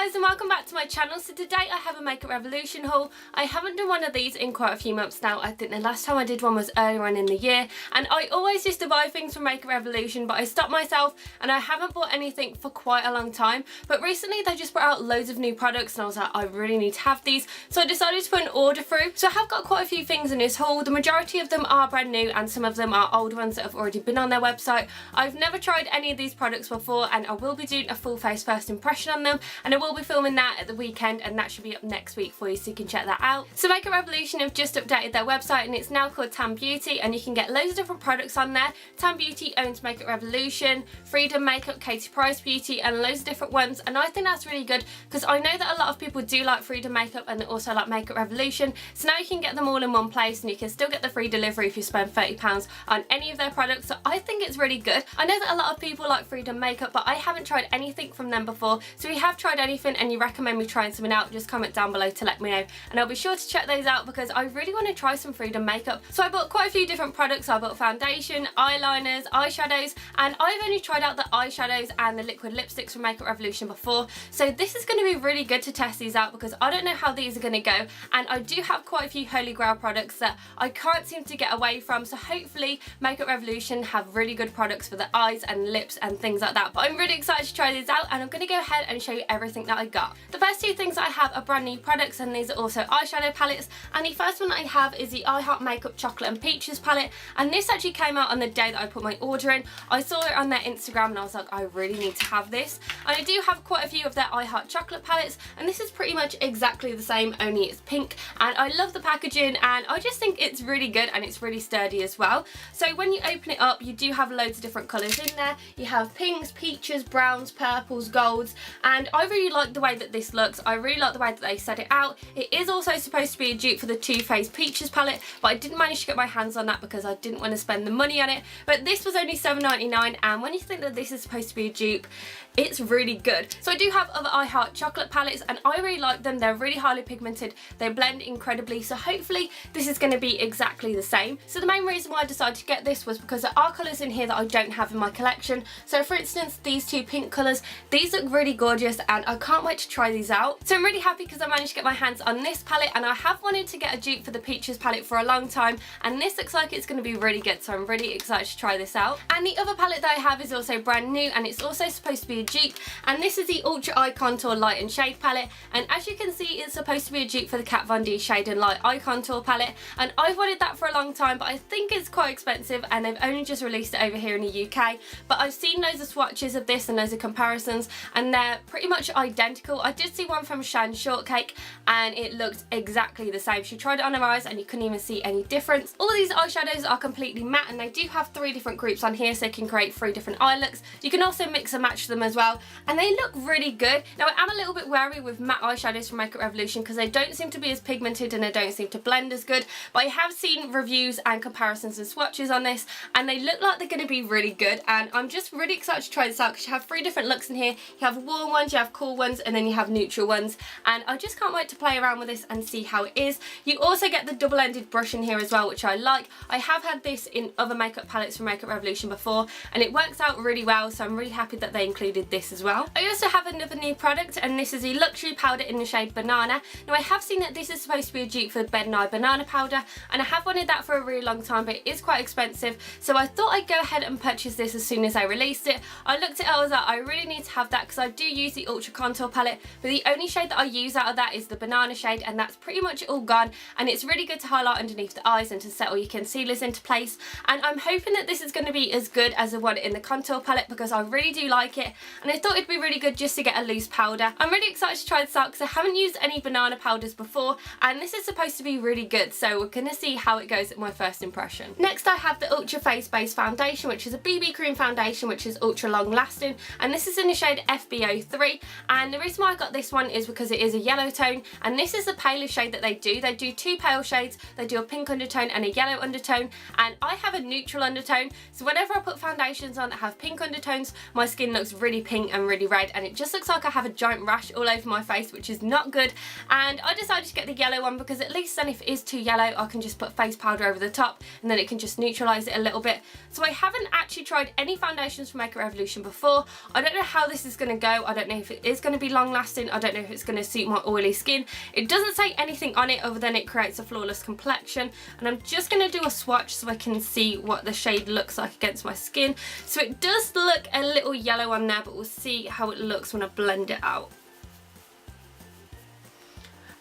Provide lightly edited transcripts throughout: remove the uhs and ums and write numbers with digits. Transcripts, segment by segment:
guys, and welcome back to my channel. So today I have a Makeup Revolution haul. I haven't done one of these in quite a few months now. I think the last time I did one was earlier on in the year, and I always used to buy things from Makeup Revolution, but I stopped myself and I haven't bought anything for quite a long time. But recently they just brought out loads of new products and I was like, I really need to have these, so I decided to put an order through. So I have got quite a few things in this haul. The majority of them are brand new and some of them are old ones that have already been on their website. I've never tried any of these products before, and I will be doing a full face first impression on them, and I will be filming that at the weekend, and that should be up next week for you, so you can check that out. So Makeup Revolution have just updated their website and it's now called Tan Beauty, and you can get loads of different products on there. Tan Beauty owns Makeup Revolution, Freedom Makeup, Katie Price Beauty, and loads of different ones, and I think that's really good because I know that a lot of people do like Freedom Makeup and also like Makeup Revolution, so now you can get them all in one place and you can still get the free delivery if you spend £30 on any of their products, so I think it's really good. I know that a lot of people like Freedom Makeup, but I haven't tried anything from them before, so if you have tried anything and you recommend me trying something out, just comment down below to let me know, and I'll be sure to check those out because I really want to try some Freedom Makeup. So I bought quite a few different products. I bought foundation, eyeliners, eyeshadows, and I've only tried out the eyeshadows and the liquid lipsticks from Makeup Revolution before, so this is going to be really good to test these out because I don't know how these are going to go, and I do have quite a few holy grail products that I can't seem to get away from, so hopefully Makeup Revolution have really good products for the eyes and lips and things like that. But I'm really excited to try these out, and I'm going to go ahead and show you everything that I got. The first two things I have are brand new products, and these are also eyeshadow palettes, and the first one I have is the I Heart Makeup Chocolate and Peaches palette, and this actually came out on the day that I put my order in. I saw it on their Instagram and I was like, I really need to have this, and I do have quite a few of their I Heart Chocolate palettes, and this is pretty much exactly the same, only it's pink, and I love the packaging and I just think it's really good and it's really sturdy as well. So when you open it up, you do have loads of different colours in there. You have pinks, peaches, browns, purples, golds, and I really like the way that this looks. I really like the way that they set it out. It is also supposed to be a dupe for the Too Faced Peaches palette, but I didn't manage to get my hands on that because I didn't want to spend the money on it. But this was only $7.99, and when you think that this is supposed to be a dupe, it's really good. So I do have other I Heart chocolate palettes and I really like them. They're really highly pigmented, they blend incredibly, so hopefully this is going to be exactly the same. So the main reason why I decided to get this was because there are colours in here that I don't have in my collection. So for instance, these two pink colours, these look really gorgeous and I can't wait to try these out. So I'm really happy because I managed to get my hands on this palette, and I have wanted to get a dupe for the Peaches palette for a long time, and this looks like it's going to be really good, so I'm really excited to try this out. And the other palette that I have is also brand new, and it's also supposed to be a dupe, and this is the Ultra Eye Contour Light and Shade palette, and as you can see it's supposed to be a dupe for the Kat Von D Shade and Light Eye Contour palette, and I've wanted that for a long time, but I think it's quite expensive and they've only just released it over here in the UK. But I've seen loads of swatches of this and loads of comparisons and they're pretty much identical. I did see one from Shan Shortcake and it looked exactly the same. She tried it on her eyes and you couldn't even see any difference. All of these eyeshadows are completely matte, and they do have 3 different groups on here, so you can create 3 different eye looks. You can also mix and match them as well, and they look really good. Now I am a little bit wary with matte eyeshadows from Makeup Revolution because they don't seem to be as pigmented and they don't seem to blend as good, but I have seen reviews and comparisons and swatches on this and they look like they're going to be really good, and I'm just really excited to try this out because you have 3 different looks in here. You have warm ones, you have cool ones, and then you have neutral ones, and I just can't wait to play around with this and see how it is. You also get the double-ended brush in here as well, which I like. I have had this in other makeup palettes from Makeup Revolution before and it works out really well, so I'm really happy that they included this as well. I also have another new product, and this is a luxury powder in the shade Banana. Now I have seen that this is supposed to be a dupe for the Bed Nye Banana powder, and I have wanted that for a really long time, but it is quite expensive, so I thought I'd go ahead and purchase this as soon as I released it. I looked at it, I was like, I really need to have that because I do use the Ultra Contour palette, but the only shade that I use out of that is the Banana shade, and that's pretty much all gone, and it's really good to highlight underneath the eyes and to set all your concealers into place, and I'm hoping that this is going to be as good as the one in the contour palette because I really do like it, and I thought it'd be really good just to get a loose powder. I'm really excited to try this out because I haven't used any banana powders before, and this is supposed to be really good, so we're going to see how it goes at my first impression. Next I have the Ultra Face Base Foundation, which is a BB cream foundation which is ultra long lasting, and this is in the shade FBO3, and the reason why I got this one is because it is a yellow tone, and this is the palest shade that they do. They do 2 pale shades, they do a pink undertone and a yellow undertone, and I have a neutral undertone, so whenever I put foundations on that have pink undertones, my skin looks really pink and really red, and it just looks like I have a giant rash all over my face, which is not good. And I decided to get the yellow one because at least then if it is too yellow I can just put face powder over the top and then it can just neutralise it a little bit. So I haven't actually tried any foundations from Makeup Revolution before. I don't know how this is going to go. I don't know if it is going to to be long lasting. I don't know if it's going to suit my oily skin. It doesn't say anything on it other than it creates a flawless complexion, and I'm just going to do a swatch so I can see what the shade looks like against my skin. So it does look a little yellow on there, but we'll see how it looks when I blend it out.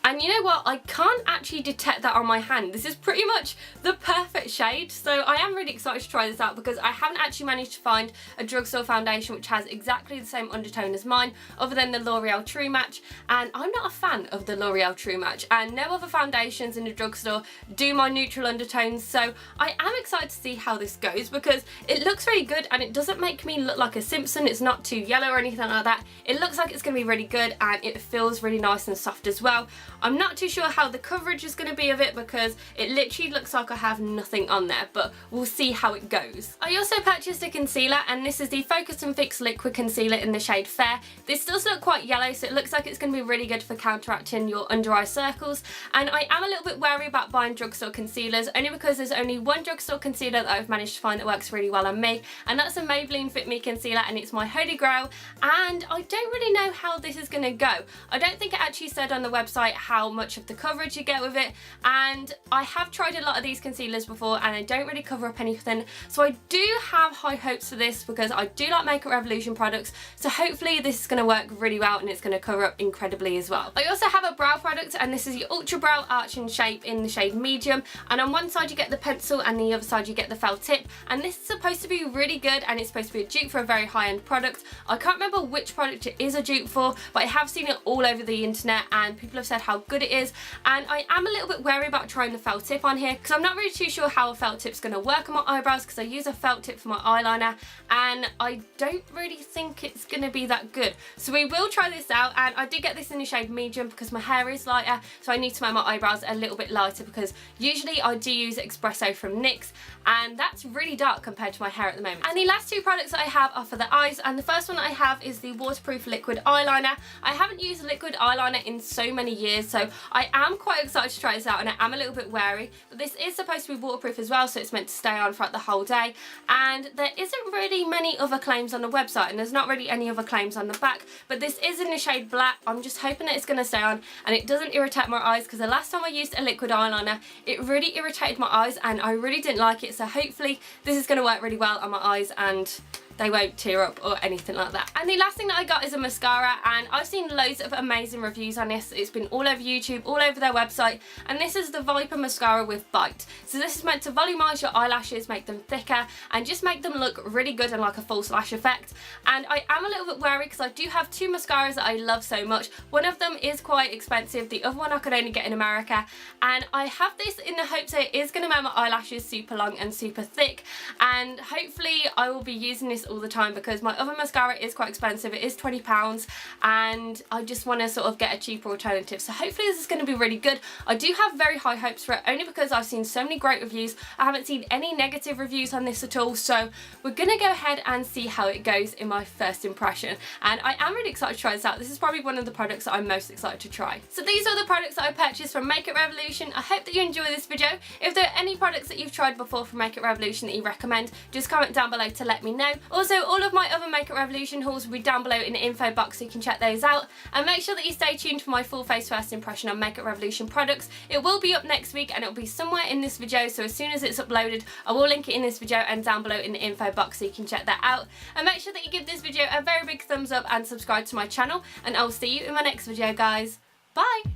And you know what, I can't actually detect that on my hand. This is pretty much the perfect shade, so I am really excited to try this out because I haven't actually managed to find a drugstore foundation which has exactly the same undertone as mine, other than the L'Oreal True Match, and I'm not a fan of the L'Oreal True Match, and no other foundations in the drugstore do my neutral undertones, so I am excited to see how this goes because it looks really good and it doesn't make me look like a Simpson. It's not too yellow or anything like that. It looks like it's going to be really good and it feels really nice and soft as well. I'm not too sure how the coverage is going to be of it because it literally looks like I have nothing on there, but we'll see how it goes. I also purchased a concealer, and this is the Focus and Fix Liquid Concealer in the shade Fair. This does look quite yellow, so it looks like it's going to be really good for counteracting your under eye circles, and I am a little bit wary about buying drugstore concealers only because there's only one drugstore concealer that I've managed to find that works really well on me, and that's a Maybelline Fit Me concealer, and it's my holy grail, and I don't really know how this is going to go. I don't think it actually said on the website how much of the coverage you get with it, and I have tried a lot of these concealers before and I don't really cover up anything, so I do have high hopes for this because I do like Makeup Revolution products, so hopefully this is going to work really well and it's going to cover up incredibly as well. I also have a brow product, and this is the Ultra Brow Arching Shape in the shade Medium, and on one side you get the pencil and the other side you get the felt tip, and this is supposed to be really good and it's supposed to be a dupe for a very high-end product. I can't remember which product it is a dupe for, but I have seen it all over the internet and people have said how good it is, and I am a little bit wary about trying the felt tip on here because I'm not really too sure how a felt tip's going to work on my eyebrows because I use a felt tip for my eyeliner and I don't really think it's going to be that good. So we will try this out, and I did get this in the shade Medium because my hair is lighter, so I need to make my eyebrows a little bit lighter because usually I do use Espresso from NYX and that's really dark compared to my hair at the moment. And the last two products that I have are for the eyes, and the first one I have is the waterproof liquid eyeliner. I haven't used liquid eyeliner in so many years, so I am quite excited to try this out and I am a little bit wary, but this is supposed to be waterproof as well, so it's meant to stay on throughout the whole day, and there isn't really many other claims on the website and there's not really any other claims on the back, but this is in the shade Black. I'm just hoping that it's going to stay on and it doesn't irritate my eyes because the last time I used a liquid eyeliner it really irritated my eyes and I really didn't like it, so hopefully this is going to work really well on my eyes and they won't tear up or anything like that. And the last thing that I got is a mascara, and I've seen loads of amazing reviews on this. It's been all over YouTube, all over their website, and this is the Viper Mascara with Bite. So this is meant to volumise your eyelashes, make them thicker, and just make them look really good and like a false lash effect. And I am a little bit wary because I do have two mascaras that I love so much. One of them is quite expensive, the other one I could only get in America, and I have this in the hopes that it is going to make my eyelashes super long and super thick, and hopefully I will be using this all the time because my other mascara is quite expensive. It is £20 and I just want to sort of get a cheaper alternative, so hopefully this is going to be really good. I do have very high hopes for it only because I've seen so many great reviews. I haven't seen any negative reviews on this at all, so we're going to go ahead and see how it goes in my first impression, and I am really excited to try this out. This is probably one of the products that I'm most excited to try. So these are the products that I purchased from Makeup Revolution. I hope that you enjoy this video. If there are any products that you've tried before from Makeup Revolution that you recommend, just comment down below to let me know. Also, all of my other Makeup Revolution hauls will be down below in the info box so you can check those out, and make sure that you stay tuned for my full face first impression on Makeup Revolution products. It will be up next week and it will be somewhere in this video, so as soon as it's uploaded I will link it in this video and down below in the info box so you can check that out. And make sure that you give this video a very big thumbs up and subscribe to my channel, and I'll see you in my next video, guys. Bye!